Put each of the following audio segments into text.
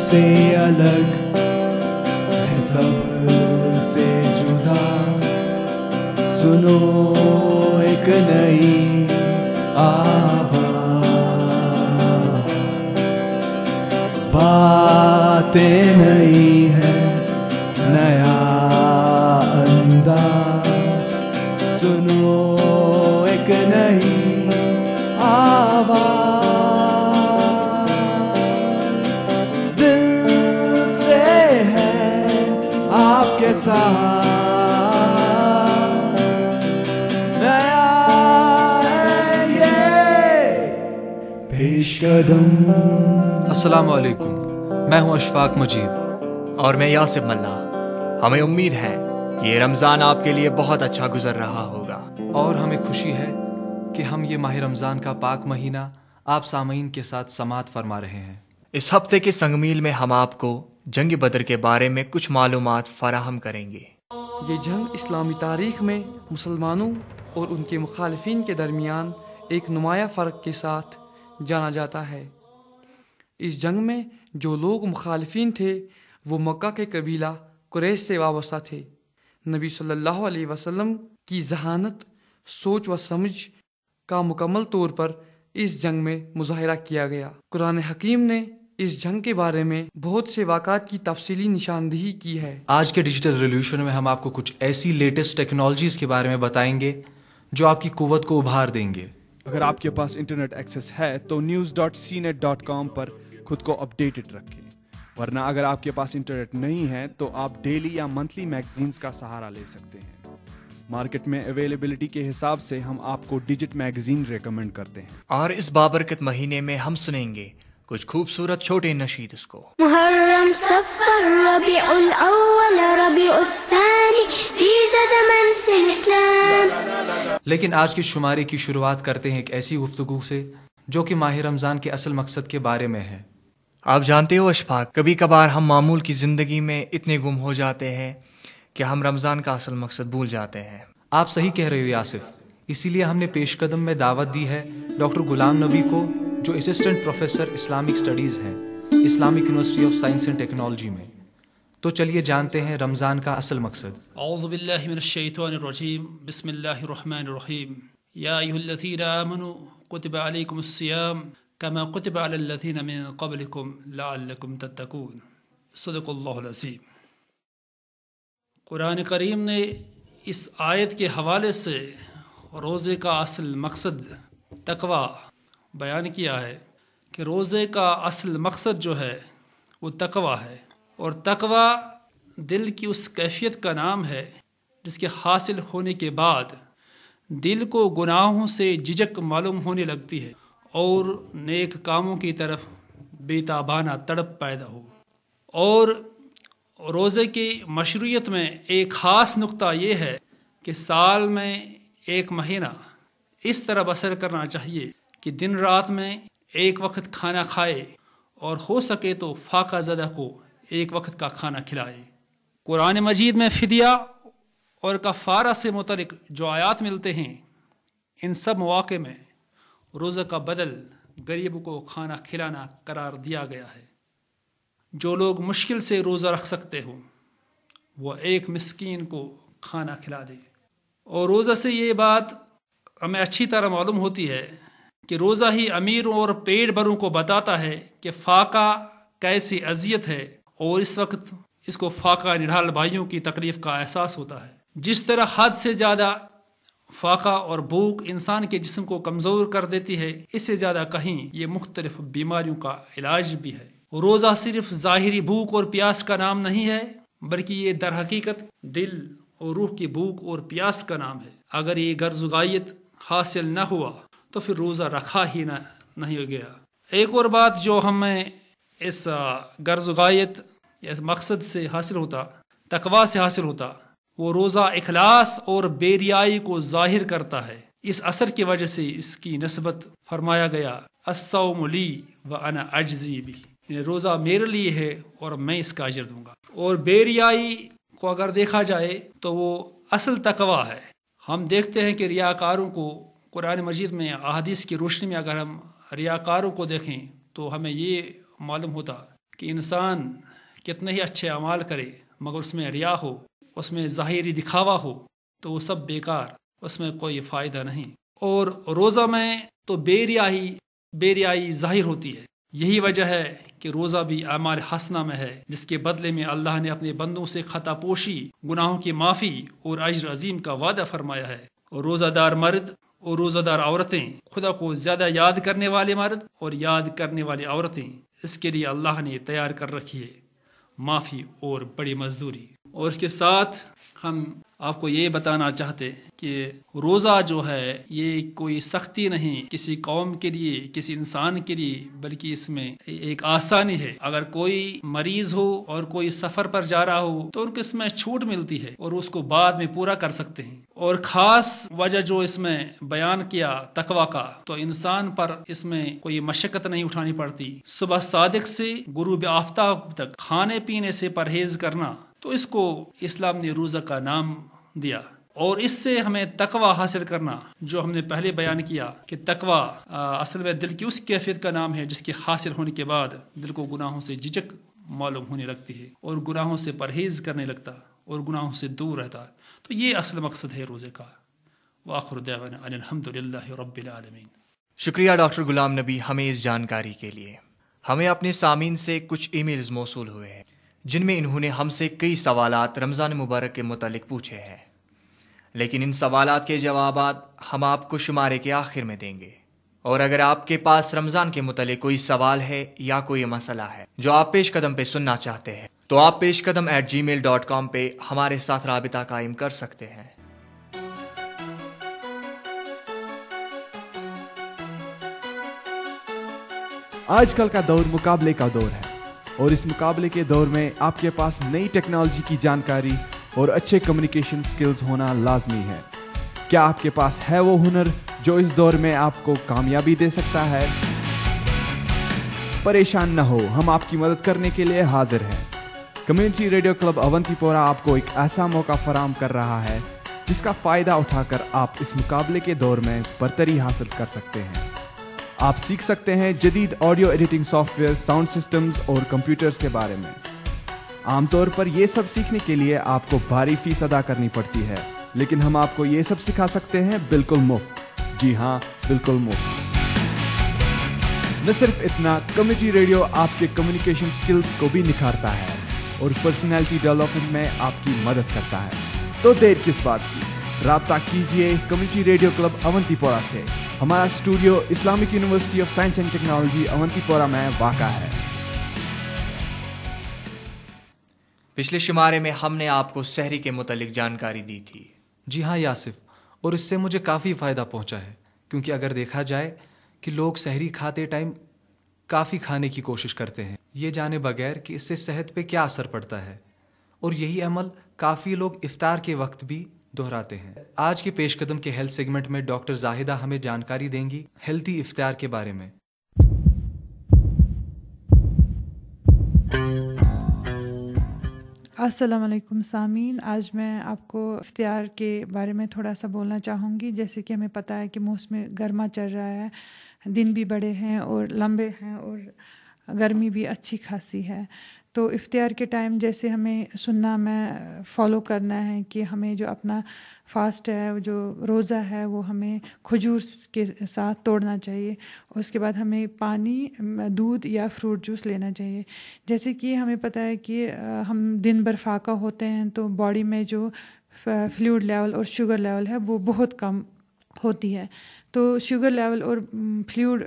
سے الگ ہے سب سے جدا، سنو ایک نئی آواز، باتیں نئی ہے نیا انداز، سنو ایک نئی آواز، دل سے ہے آپ کے ساتھ نیا ہے یہ پیش قدم۔ السلام علیکم، میں ہوں اشفاق مجید اور میں یاسر ملا۔ ہمیں امید ہے کہ یہ رمضان آپ کے لیے بہت اچھا گزر رہا ہوگا، اور ہمیں خوشی ہے کہ ہم یہ ماہ رمضان کا پاک مہینہ آپ سامعین کے ساتھ سماعت فرما رہے ہیں۔ اس ہفتے کے سنگ میل میں ہم آپ کو جنگ بدر کے بارے میں کچھ معلومات فراہم کریں گے۔ یہ جنگ اسلامی تاریخ میں مسلمانوں اور ان کے مخالفین کے درمیان ایک نمایاں فرق کے ساتھ جانا جاتا ہے۔ اس جنگ میں جو لوگ مخالفین تھے وہ مکہ کے قبیلہ قریش سے وابستہ تھے۔ نبی صلی اللہ علیہ وسلم کی ذہانت، سوچ و سمجھ کا مکمل طور پر اس جنگ میں مظاہرہ کیا گیا۔ قرآن حکیم نے اس جنگ کے بارے میں بہت سے واقعات کی تفصیلی نشاندہی کی ہے۔ آج کے ڈیجیٹل ریولیوشن میں ہم آپ کو کچھ ایسی لیٹسٹ ٹیکنالوجیز کے بارے میں بتائیں گے جو آپ کی قوت کو ابھار دیں گے۔ اگر آپ کے پاس انٹرنیٹ ایکسیس ہے تو news.cnet.com پر خود کو اپڈیٹڈ رکھیں، ورنہ اگر آپ کے پاس انٹرنیٹ نہیں ہے تو آپ ڈیلی یا منتھلی میگزینز کا سہارا لے سکتے ہیں۔ مارکیٹ میں اویلیبلٹی کے حساب سے ہم آپ کو ڈیجٹ میگزین ریکمینڈ کرتے ہیں۔ اور اس بابرکت مہینے میں ہم سنیں گے کچھ خوبصورت چھوٹے نشید اس کو۔ محرم، صفر، ربیع الاول، ربیع الثانی، ذی منسل اسلام۔ لیکن آج کی شمارے کی شروعات کرتے ہیں ایک ایسی گفتگو سے جو کہ ماہ رمضان کے اصل مقصد کے بارے میں ہے۔ آپ جانتے ہو اشفاق، کبھی کبھار ہم معمول کی زندگی میں اتنے گم ہو جاتے ہیں کہ ہم رمضان کا اصل مقصد بھول جاتے ہیں۔ آپ صحیح کہہ رہے ہو یاسف، اسی لیے ہم نے پیش قدم میں دعوت دی ہے ڈاکٹر غلام نبی کو، جو اسسٹنٹ پروفیسر اسلامک اسٹڈیز ہیں Islamic university of science and technology میں۔ تو چلیے جانتے ہیں رمضان کا اصل مقصد۔ اعوذ باللہ من الشیطان الرجیم، بسم اللہ الرحمن الرحیم۔ یا ایھا الذین آمنوا کتب علیکم الصیام کما کتب علی الذین من قبلکم لعلکم تتقون۔ صدق اللہ العظیم۔ قرآن کریم نے اس آیت کے حوالے سے روزے کا اصل مقصد تقوی بیان کیا ہے کہ روزے کا اصل مقصد جو ہے وہ تقوی ہے، اور تقوی دل کی اس کیفیت کا نام ہے جس کے حاصل ہونے کے بعد دل کو گناہوں سے جھجک معلوم ہونے لگتی ہے اور نیک کاموں کی طرف بے تابانہ تڑپ پیدا ہو۔ اور روزے کی مشروعیت میں ایک خاص نقطہ یہ ہے کہ سال میں ایک مہینہ اس طرح بسر کرنا چاہیے کہ دن رات میں ایک وقت کھانا کھائے اور ہو سکے تو فاقہ زدہ کو ایک وقت کا کھانا کھلائے۔ قرآن مجید میں فدیہ اور کفارہ سے متعلق جو آیات ملتے ہیں، ان سب مواقع میں روزہ کا بدل غریب کو کھانا کھلانا قرار دیا گیا ہے۔ جو لوگ مشکل سے روزہ رکھ سکتے ہوں وہ ایک مسکین کو کھانا کھلا دے۔ اور روزہ سے یہ بات ہمیں اچھی طرح معلوم ہوتی ہے کہ روزہ ہی امیروں اور پیٹ بھروں کو بتاتا ہے کہ فاقہ کیسی اذیت ہے، اور اس وقت اس کو فاقہ نڈھال بھائیوں کی تکلیف کا احساس ہوتا ہے۔ جس طرح حد سے زیادہ فاقہ اور بھوک انسان کے جسم کو کمزور کر دیتی ہے، اس سے زیادہ کہیں یہ مختلف بیماریوں کا علاج بھی ہے۔ روزہ صرف ظاہری بھوک اور پیاس کا نام نہیں ہے، بلکہ یہ در حقیقت دل اور روح کی بھوک اور پیاس کا نام ہے۔ اگر یہ غرض و غایت حاصل نہ ہوا تو پھر روزہ رکھا ہی نہیں گیا۔ ایک اور بات جو ہمیں اس غرض و غایت یا اس مقصد سے حاصل ہوتا، تقویٰ سے حاصل ہوتا، وہ روزہ اخلاص اور بے ریائی کو ظاہر کرتا ہے۔ اس اثر کی وجہ سے اس کی نسبت فرمایا گیا الصوم لی وانا اجزی بہ، یعنی روزہ میرے لیے ہے اور میں اس کا اجر دوں گا۔ اور بے ریائی کو اگر دیکھا جائے تو وہ اصل تقویٰ ہے۔ ہم دیکھتے ہیں کہ ریاکاروں کو قرآن مجید میں احادیث کی روشنی میں اگر ہم ریاکاروں کو دیکھیں تو ہمیں یہ معلوم ہوتا کہ انسان کتنے ہی اچھے اعمال کرے مگر اس میں ریا ہو، اس میں ظاہری دکھاوا ہو، تو وہ سب بیکار، اس میں کوئی فائدہ نہیں۔ اور روزہ میں تو بے ریائی ظاہر ہوتی ہے۔ یہی وجہ ہے کہ روزہ بھی اعمال حسنہ میں ہے، جس کے بدلے میں اللہ نے اپنے بندوں سے خطا پوشی، گناہوں کی معافی اور اجر عظیم کا وعدہ فرمایا ہے۔ اور روزہ دار مرد اور روزہ دار عورتیں، خدا کو زیادہ یاد کرنے والے مرد اور یاد کرنے والی عورتیں، اس کے لیے اللہ نے تیار کر رکھی ہے معافی اور بڑی مزدوری۔ اور اس کے ساتھ ہم آپ کو یہ بتانا چاہتے ہیں کہ روزہ جو ہے یہ کوئی سختی نہیں کسی قوم کے لیے، کسی انسان کے لیے، بلکہ اس میں ایک آسانی ہے۔ اگر کوئی مریض ہو اور کوئی سفر پر جا رہا ہو تو ان کو اس میں چھوٹ ملتی ہے اور اس کو بعد میں پورا کر سکتے ہیں۔ اور خاص وجہ جو اس میں بیان کیا تقوی کا، تو انسان پر اس میں کوئی مشقت نہیں اٹھانی پڑتی۔ صبح صادق سے غروب آفتاب تک کھانے پینے سے پرہیز کرنا، تو اس کو اسلام نے روزہ کا نام دیا۔ اور اس سے ہمیں تقوی حاصل کرنا، جو ہم نے پہلے بیان کیا کہ تقوی اصل میں دل کی اس کیفیت کا نام ہے جس کے حاصل ہونے کے بعد دل کو گناہوں سے جھجک معلوم ہونے لگتی ہے اور گناہوں سے پرہیز کرنے لگتا اور گناہوں سے دور رہتا۔ تو یہ اصل مقصد ہے روزے کا۔ وآخر دعوانا ان الحمد للہ رب العالمین۔ شکریہ ڈاکٹر غلام نبی ہمیں اس جانکاری کے لیے۔ ہمیں اپنے سامعین سے کچھ ای میلز موصول ہوئے ہیں جن میں انہوں نے ہم سے کئی سوالات رمضان مبارک کے متعلق پوچھے ہیں، لیکن ان سوالات کے جوابات ہم آپ کو شمارے کے آخر میں دیں گے۔ اور اگر آپ کے پاس رمضان کے متعلق کوئی سوال ہے یا کوئی مسئلہ ہے جو آپ پیش قدم پہ سننا چاہتے ہیں تو آپ پیش قدم @gmail.com پہ ہمارے ساتھ رابطہ قائم کر سکتے ہیں۔ آج کل کا دور مقابلے کا دور ہے، اور اس مقابلے کے دور میں آپ کے پاس نئی ٹیکنالوجی کی جانکاری اور اچھے کمیونیکیشن سکلز ہونا لازمی ہے۔ کیا آپ کے پاس ہے وہ ہنر جو اس دور میں آپ کو کامیابی دے سکتا ہے؟ پریشان نہ ہو، ہم آپ کی مدد کرنے کے لیے حاضر ہیں۔ کمیونٹی ریڈیو کلب اونتی پورہ آپ کو ایک ایسا موقع فراہم کر رہا ہے جس کا فائدہ اٹھا کر آپ اس مقابلے کے دور میں برتری حاصل کر سکتے ہیں۔ آپ سیکھ سکتے ہیں جدید audio editing soft where, sound systems اور کمپیوٹرز کے بارے میں۔ عام طور پر یہ سب سیکھنے کے لیے آپ کو بھاری فیس ادا کرنی پڑتی ہے، لیکن ہم آپ کو یہ سب سکھا سکتے ہیں بالکل مفت۔ جی ہاں، بالکل مفت۔ نہ صرف اتنا، کمیونٹی ریڈیو آپ کے کمیونیکیشن سکلز کو بھی نکھارتا ہے اور پرسنالٹی ڈیولپمنٹ میں آپ کی مدد کرتا ہے۔ تو دیر کس بات کی، رابطہ کیجئے کمیونٹی ریڈیو کلب اونتی پورہ سے۔ ہمارا studio Islamic university of science and technology Awantipora میں واقع ہے۔ پچھلے شمارے میں ہم نے آپ کو سحری کے متعلق جانکاری دی تھی۔ جی ہاں یاسف، اور اس سے مجھے کافی فائدہ پہنچا ہے، کیونکہ اگر دیکھا جائے کہ لوگ سحری کھاتے ٹائم کافی کھانے کی کوشش کرتے ہیں، یہ جانے بغیر کہ اس سے صحت پہ کیا اثر پڑتا ہے، اور یہی عمل کافی لوگ افطار کے وقت بھی دہراتے ہیں۔ آج کے پیش قدم کے ہیلتھ سیگمنٹ میں ڈاکٹر زاہدہ ہمیں جانکاری دیں گی ہیلتھی افطار کے بارے میں۔ السلام علیکم سامعین، آج میں آپ کو افطار کے بارے میں تھوڑا سا بولنا چاہوں گی۔ جیسے کہ ہمیں پتہ ہے کہ موسم گرما چل رہا ہے، دن بھی بڑے ہیں اور لمبے ہیں اور گرمی بھی اچھی خاصی ہے، تو افطار کے ٹائم جیسے ہمیں سننا میں فالو کرنا ہے کہ ہمیں جو اپنا فاسٹ ہے، جو روزہ ہے، وہ ہمیں کھجور کے ساتھ توڑنا چاہیے۔ اس کے بعد ہمیں پانی، دودھ یا فروٹ جوس لینا چاہیے۔ جیسے کہ ہمیں پتہ ہے کہ ہم دن بھر فاقہ ہوتے ہیں تو باڈی میں جو فلوئڈ لیول اور شوگر لیول ہے وہ بہت کم ہوتی ہے، تو شوگر لیول اور فلوئڈ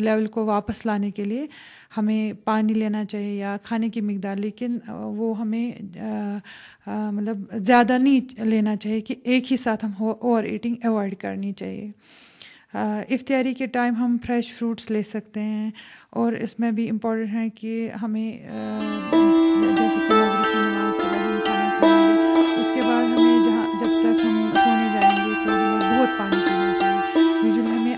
لیول کو واپس لانے کے لیے ہمیں پانی لینا چاہیے یا کھانے کی مقدار، لیکن وہ ہمیں مطلب زیادہ نہیں لینا چاہیے کہ ایک ہی ساتھ ہم اوور ایٹنگ ایوائڈ کرنی چاہیے۔ افطاری کے ٹائم ہم فریش فروٹس لے سکتے ہیں، اور اس میں بھی امپورٹنٹ ہے کہ ہمیں جیسے کہ مغرب کی نماز کے بعد ہم کھانا کھائیں گے، اس کے بعد ہمیں جب تک ہم سونے جائیں گے تو ہمیں بہت پانی پینا چاہیے۔ یوزلی ہمیں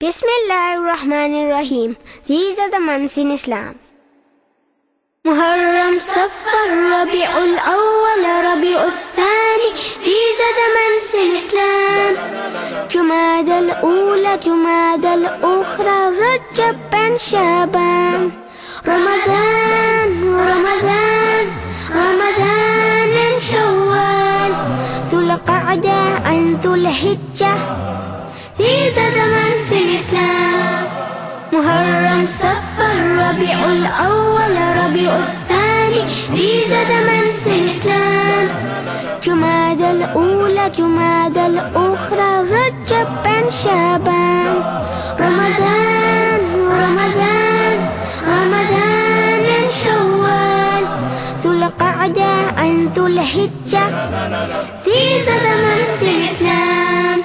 Bismillahirrahmanirrahim. These are the months in Islam. Muharram, Safar, Rabi'ul Awwal, Rabi'ul Thani. These are the months in Islam. Jumada al-Ula, Jumada al-Ukhra, Rajab and Shaban. Ramadan, Ramadan, Ramadan and Shawwal. Dhul Qa'dah and Dhul Hijjah. These are the months in Islam. Muharram, Safar, Rabi'ul Awwal, Rabi'ul Thani. These are the months in Islam. Jumada al-Ula, Jumada al-Ukhra, Rajab and Shaban. Ramadan, Ramadan, Ramadan and Shawwal. Dhul Qa'dah and Dhul Hijjah. These are the months in Islam.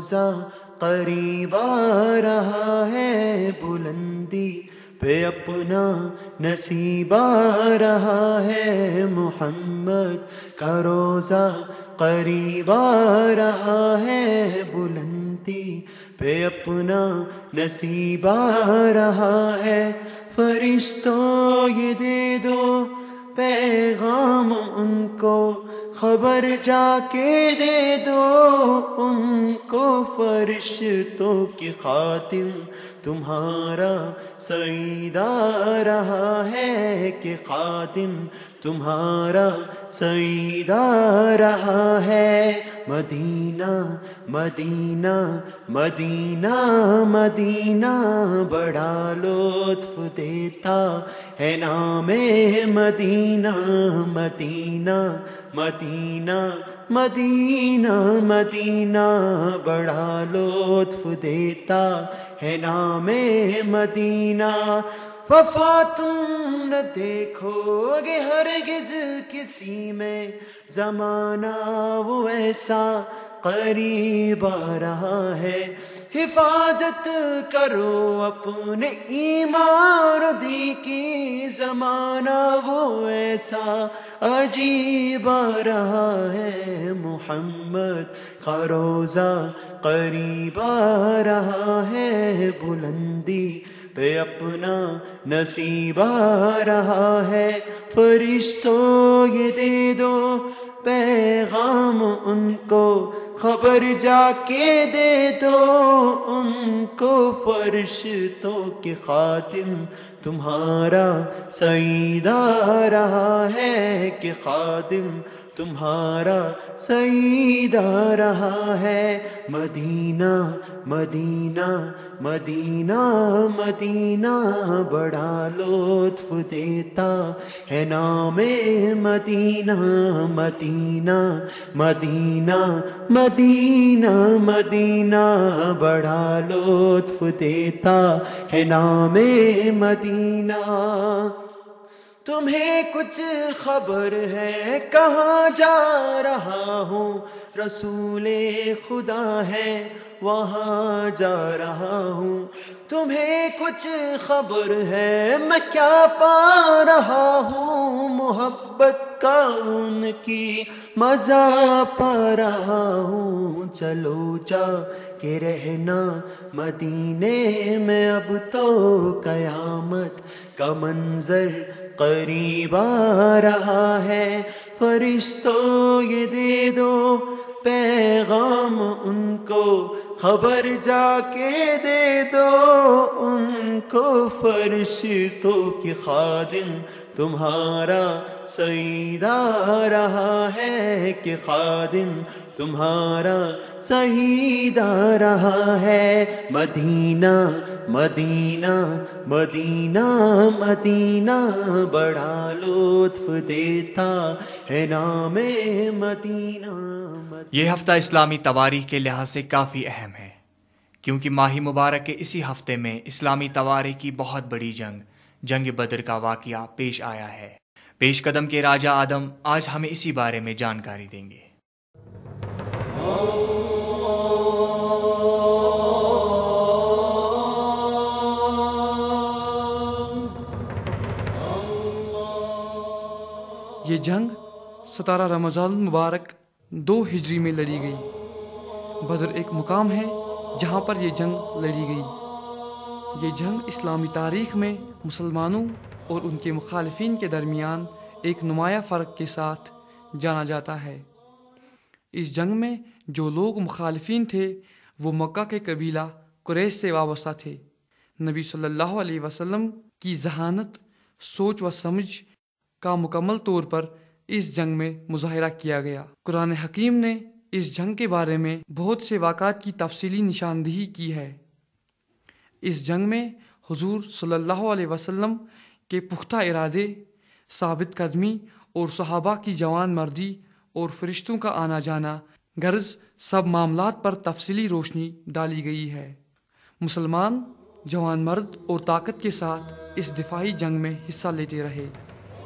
روزہ قریب آ رہا ہے، بلندی پہ اپنا نصیب آ رہا ہے، محمد کا روزہ قریب آ رہا ہے، بلندی پہ اپنا نصیب آ رہا ہے، فرشتوں یہ دے دو پیغام ان کو، خبر جا کے دے دو ان کو، فرشتوں کی خاتم تمہارا سعید آ رہا ہے، کہ خاتم تمہارا سعید آ رہا ہے، مدینہ مدینہ مدینہ مدینہ بڑا لطف دیتا ہے نام مدینہ، مدینہ مدینہ مدینہ مدینہ بڑا لطف دیتا ہے نام مدینہ، وفا تم نہ دیکھو گے ہرگز کسی میں، زمانہ وہ ایسا قریب آ رہا ہے، حفاظت کرو اپنے ایمان دی کی، زمانہ وہ ایسا عجیب آ رہا ہے، محمد کا روزہ قریب آ رہا ہے، بلندی پہ اپنا نصیب آ رہا ہے، فرشتوں یہ دے دو پیغام ان کو، خبر جا کے دے دو ان کو، فرشتوں کے خاتم تمہارا سعید آ رہا ہے، کہ خادم تمہارا سعید آ رہا ہے، مدینہ مدینہ مدینہ مدینہ بڑا لطف دیتا ہے نام مدینہ، مدینہ مدینہ مدینہ مدینہ بڑا لطف دیتا ہے نام مدینہ، تمہیں کچھ خبر ہے کہاں جا رہا ہوں، رسول خدا ہے وہاں جا رہا ہوں، تمہیں کچھ خبر ہے میں کیا پا رہا ہوں، محبت کا ان کی مزہ پا رہا ہوں، چلو جا کے رہنا مدینے میں، اب تو قیامت کا منظر قریب آ رہا ہے، فرشتوں یہ دے دو پیغام ان کو، خبر جا کے دے دو ان کو، فرشتوں کے خادم تمہارا سعید آ رہا ہے، کہ خادم تمہارا سعید آ رہا ہے، مدینہ مدینہ مدینہ مدینہ بڑا لطف دیتا ہے نام مدینہ۔ یہ ہفتہ اسلامی تواریخ کے لحاظ سے کافی اہم ہے، کیونکہ ماہ مبارک کے اسی ہفتے میں اسلامی تواریخ کی بہت بڑی جنگ بدر کا واقعہ پیش آیا ہے۔ پیش قدم کے راجہ آدم آج ہمیں اسی بارے میں جانکاری دیں گے۔ یہ جنگ 17 رمضان المبارک 2 ہجری میں لڑی گئی۔ بدر ایک مقام ہے جہاں پر یہ جنگ لڑی گئی۔ یہ جنگ اسلامی تاریخ میں مسلمانوں اور ان کے مخالفین کے درمیان ایک نمایاں فرق کے ساتھ جانا جاتا ہے۔ اس جنگ میں جو لوگ مخالفین تھے وہ مکہ کے قبیلہ قریش سے وابستہ تھے۔ نبی صلی اللہ علیہ وسلم کی ذہانت، سوچ و سمجھ کا مکمل طور پر اس جنگ میں مظاہرہ کیا گیا۔ قرآن حکیم نے اس جنگ کے بارے میں بہت سے واقعات کی تفصیلی نشاندہی کی ہے۔ اس جنگ میں حضور صلی اللہ علیہ وسلم کے پختہ ارادے، ثابت قدمی اور صحابہ کی جوان مردی اور فرشتوں کا آنا جانا، غرض سب معاملات پر تفصیلی روشنی ڈالی گئی ہے۔ مسلمان جوان مرد اور طاقت کے ساتھ اس دفاعی جنگ میں حصہ لیتے رہے۔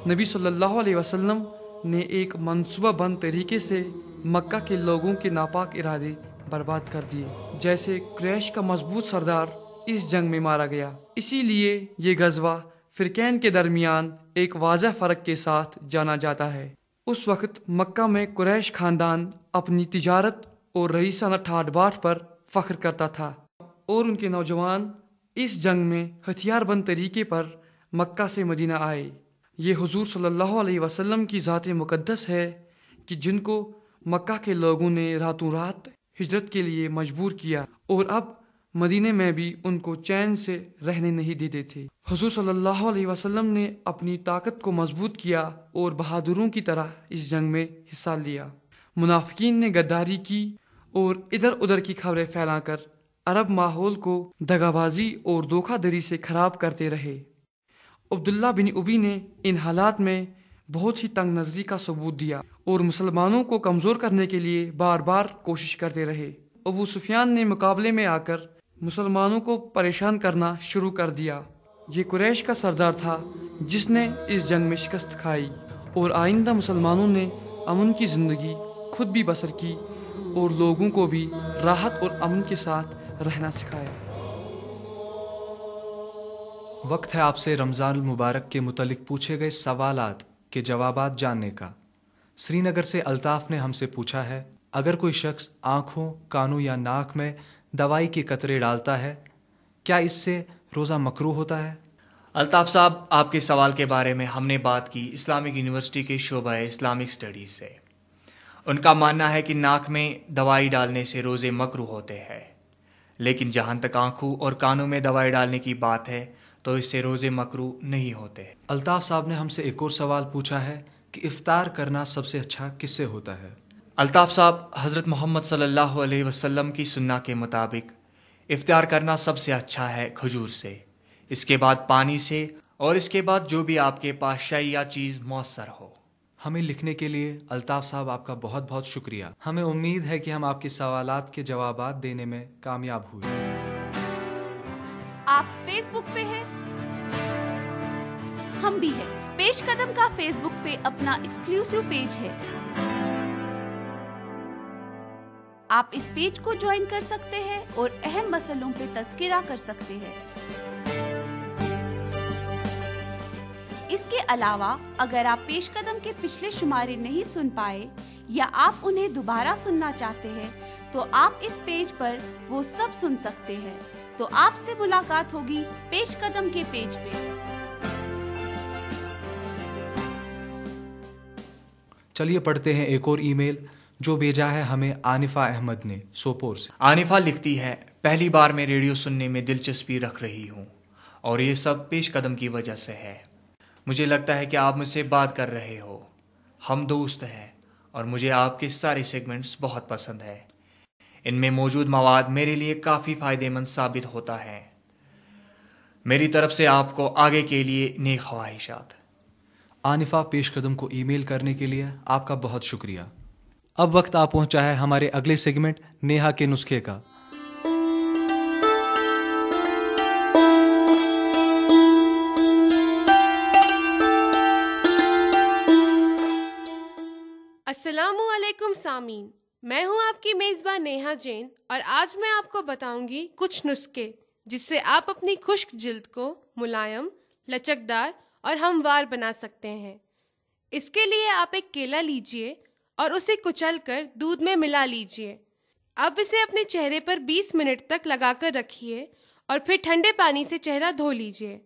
نبی صلی اللہ علیہ وسلم نے ایک منصوبہ بند طریقے سے مکہ کے لوگوں کے ناپاک ارادے برباد کر دیے، جیسے قریش کا مضبوط سردار اس جنگ میں مارا گیا۔ اسی لیے یہ غزوہ فرقین کے درمیان ایک واضح فرق کے ساتھ جانا جاتا ہے۔ اس وقت مکہ میں قریش خاندان اپنی تجارت اور رئیسانہ ٹھاٹ باٹ پر فخر کرتا تھا، اور ان کے نوجوان اس جنگ میں ہتھیار بند طریقے پر مکہ سے مدینہ آئے۔ یہ حضور صلی اللہ علیہ وسلم کی ذات مقدس ہے کہ جن کو مکہ کے لوگوں نے راتوں رات ہجرت کے لیے مجبور کیا، اور اب مدینے میں بھی ان کو چین سے رہنے نہیں دیتے تھے۔ حضور صلی اللہ علیہ وسلم نے اپنی طاقت کو مضبوط کیا اور بہادروں کی طرح اس جنگ میں حصہ لیا۔ منافقین نے غداری کی اور ادھر ادھر کی خبریں پھیلا کر عرب ماحول کو دغا بازی اور دھوکہ دہی سے خراب کرتے رہے۔ عبداللہ بن ابی نے ان حالات میں بہت ہی تنگ نظری کا ثبوت دیا اور مسلمانوں کو کمزور کرنے کے لیے بار بار کوشش کرتے رہے۔ ابو سفیان نے مقابلے میں آ کر مسلمانوں کو پریشان کرنا شروع کر دیا۔ یہ قریش کا سردار تھا جس نے اس جنگ میں شکست کھائی، اور آئندہ مسلمانوں نے امن کی زندگی خود بھی بسر کی اور لوگوں کو بھی راحت اور امن کے ساتھ رہنا سکھایا۔ وقت ہے آپ سے رمضان المبارک کے متعلق پوچھے گئے سوالات کے جوابات جاننے کا۔ سری نگر سے الطاف نے ہم سے پوچھا ہے، اگر کوئی شخص آنکھوں، کانوں یا ناک میں دوائی کے قطرے ڈالتا ہے، کیا اس سے روزہ مکروہ ہوتا ہے؟ الطاف صاحب، آپ کے سوال کے بارے میں ہم نے بات کی اسلامک یونیورسٹی کے شعبہ اسلامک سٹڈیز سے۔ ان کا ماننا ہے کہ ناک میں دوائی ڈالنے سے روزے مکروہ ہوتے ہیں، لیکن جہاں تک آنکھوں اور کانوں میں دوائی ڈالنے کی بات ہے تو اس سے روزے مکروہ نہیں ہوتے۔ الطاف صاحب نے ہم سے ایک اور سوال پوچھا ہے کہ افطار کرنا سب سے اچھا کس سے ہوتا ہے؟ الطاف صاحب، حضرت محمد صلی اللہ علیہ وسلم کی سنت کے مطابق افطار کرنا سب سے اچھا ہے کھجور سے، اس کے بعد پانی سے، اور اس کے بعد جو بھی آپ کے پاس شے یا چیز میسر ہو۔ ہمیں لکھنے کے لیے الطاف صاحب آپ کا بہت بہت شکریہ۔ ہمیں امید ہے کہ ہم آپ کے سوالات کے جوابات دینے میں کامیاب ہوئے۔ آپ فیس بک پہ ہیں؟ ہم بھی ہیں۔ پیش قدم کا فیس بک پہ اپنا ایکسکلوسیو پیج ہے، آپ اس پیج کو جوائن کر سکتے ہیں اور اہم مسئلوں پہ تذکرہ کر سکتے ہیں۔ اس کے علاوہ اگر آپ پیش قدم کے پچھلے شمارے نہیں سن پائے یا آپ انہیں دوبارہ سننا چاہتے ہیں تو آپ اس پیج پر وہ سب سن سکتے ہیں۔ تو آپ سے ملاقات ہوگی پیش قدم کے پیج پہ۔ چلیے پڑھتے ہیں ایک اور ای میل جو بھیجا ہے ہمیں عانفہ احمد نے سوپور سے۔ عانفہ لکھتی ہے، پہلی بار میں ریڈیو سننے میں دلچسپی رکھ رہی ہوں اور یہ سب پیش قدم کی وجہ سے ہے۔ مجھے لگتا ہے کہ آپ مجھ سے بات کر رہے ہو، ہم دوست ہیں، اور مجھے آپ کے سارے سیگمنٹس بہت پسند ہے۔ ان میں موجود مواد میرے لیے کافی فائدہ مند ثابت ہوتا ہے۔ میری طرف سے آپ کو آگے کے لیے نیک خواہشات۔ عانفہ پیش قدم کو ای میل کرنے کے لیے آپ کا بہت شکریہ۔ اب وقت آ پہنچا ہے ہمارے اگلے سیگمنٹ نیہا کے نسخے کا۔ السلام علیکم سامعین، میں ہوں آپ کی میزبان نیہا جین، اور آج میں آپ کو بتاؤں گی کچھ نسخے جس سے آپ اپنی خشک جلد کو ملائم، لچکدار اور ہموار بنا سکتے ہیں۔ اس کے لیے آپ ایک کیلا لیجئے اور اسے کچل کر دودھ میں ملا لیجئے۔ اب اسے اپنے چہرے پر 20 منٹ تک لگا کر رکھیے اور پھر ٹھنڈے پانی سے چہرہ دھو لیجئے،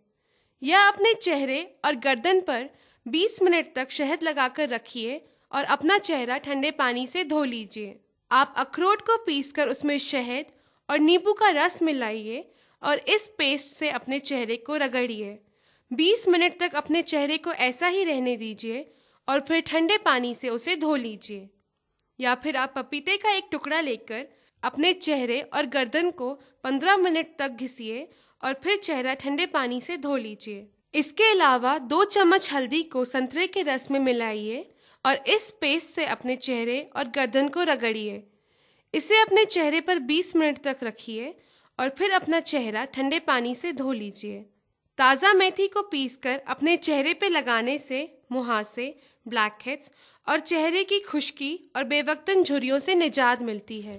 یا اپنے چہرے اور گردن پر 20 منٹ تک شہد لگا کر رکھیے اور اپنا چہرہ ٹھنڈے پانی سے دھو لیجئے۔ آپ اخروٹ کو پیس کر اس میں شہد اور نیبو کا رس ملائیے اور اس پیسٹ سے اپنے چہرے کو رگڑیے۔ 20 منٹ تک اپنے چہرے کو ایسا ہی رہنے دیجئے اور پھر ٹھنڈے پانی سے اسے دھو لیجئے۔ یا پھر آپ پپیتے کا ایک ٹکڑا لے کر اپنے چہرے اور گردن کو 15 منٹ تک گھسیے اور پھر چہرہ ٹھنڈے پانی سے دھو لیجئے۔ اس کے علاوہ 2 چمچ ہلدی کو سنترے کے رس میں ملائیے اور اس پیسٹ سے اپنے چہرے اور گردن کو رگڑیے۔ اسے اپنے چہرے پر 20 منٹ تک رکھیے اور پھر اپنا چہرہ ٹھنڈے پانی سے دھو لیجئے۔ تازہ میتھی کو پیس کر اپنے چہرے پہ لگانے سے مہاسے، بلیک ہیڈز اور چہرے کی خشکی اور بے وقتاً جھریوں سے نجات ملتی ہے۔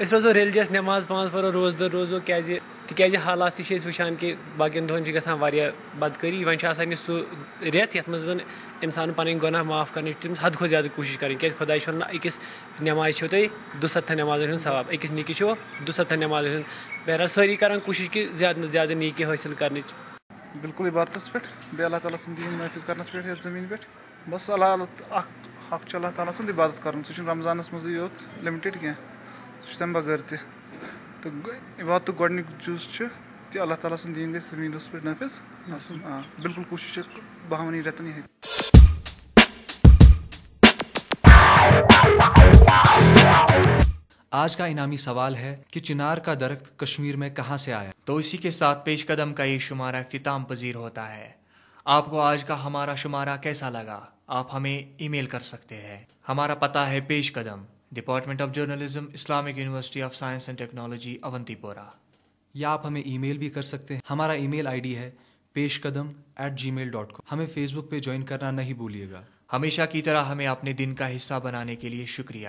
أسۍ روزو ریلجس نماز 5 پرو روز دۄہ روزو تِکیازِ حالات تہِ چھِ أسۍ وٕچھان کہِ باقین دۄہن چھِ گژھان واریاہ بدکٲری. وۄنۍ چھُ آسان یہِ سُہ رٮ۪تھ یَتھ منٛز زن اِنسان پنٕنۍ گۄناہ معاف کرنٕچ تٔمِس حد کھۄتہٕ زیادٕ کوٗشِش کرٕنۍ. کیازِ خۄداے چھُ وَنان أکِس نٮ۪مازِ چھُو تۄہہِ 200 نٮ۪مازن ہُنٛد ثواب، أکِس نیکی چھُ 200 نٮ۪مازن ہُنٛد. بہرحال سٲری کران کوٗشِش کہِ زیادٕ نہٕ زیادٕ نیکی حٲصِل کرنٕچ. بالکل عبادتس پٮ۪ٹھ بیٚیہِ اللہ تعالیٰ سُنٛد دیٖن نٲفِظ کرنس پٮ۪ٹھ یتھ زٔمیٖن پٮ۪ٹھ. بس اکھ حق چھُ اللہ تعالیٰ سُنٛد عبادت کرُن. سُہ چھُنہٕ رمضانس منٛزٕے یوت لِمٹِڈ کینٛہہ، سُہ چھُ تمہِ بغٲر تہِ. تہٕ عبادتُک گۄڈنیُک جُز چھُ کہِ اللہ تعالیٰ سُنٛد دیٖن گژھِ زٔمیٖنس پٮ۪ٹھ نٲفِظ آسُن. بالکل کوٗشِش چھِ 52 رٮ۪تن یِہے. آج کا انعامی سوال ہے کہ چنار کا درخت کشمیر میں کہاں سے آیا؟ تو اسی کے ساتھ پیش قدم کا یہ شمارہ اختتام پذیر ہوتا ہے. آپ کو آج کا ہمارا شمارہ کیسا لگا؟ آپ ہمیں ای میل کر سکتے ہیں. ہمارا پتہ ہے پیش قدم، department of journalism, Islamic university of science and technology, Awantipora. یا آپ ہمیں ای میل بھی کر سکتے ہیں. ہمارا ای میل آئی ڈی ہے peshkadam@gmail.com. ہمیں فیس بک پہ جوائن کرنا نہیں بھولیے گا. ہمیشہ کی طرح ہمیں اپنے دن کا حصہ بنانے کے لیے شکریہ.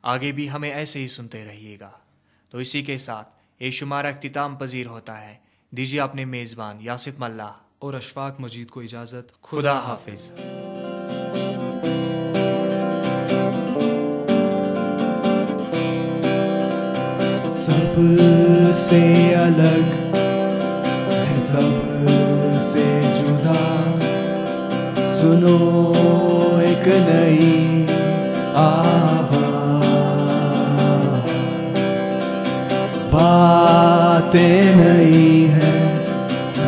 آگے بھی ہمیں ایسے ہی سنتے رہیے گا. تو اسی کے ساتھ یہ شمارہ اختتام پذیر ہوتا ہے. دیجیے اپنے میزبان یاسف ملا اور اشفاق مجید کو اجازت. خدا حافظ. سب سے الگ ہے، سب سے جدا، سنو ایک نئی آواز. باتیں نئی ہیں،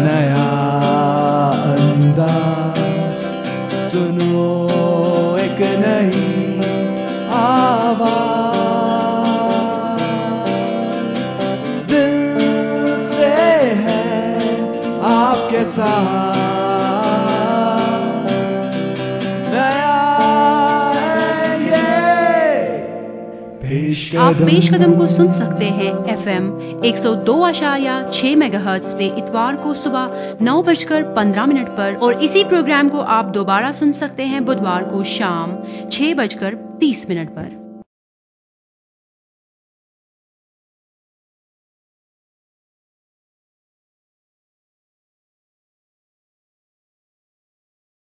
نیا انداز، سنو ایک نئی آواز. دل سے ہے آپ کے ساتھ، آپ پیش قدم کو سن سکتے ہیں FM 102.6 MHz پہ اتوار کو صبح 9:15 پر، اور اسی پروگرام کو آپ دوبارہ سن سکتے ہیں بدوار کو شام 6:30 پر.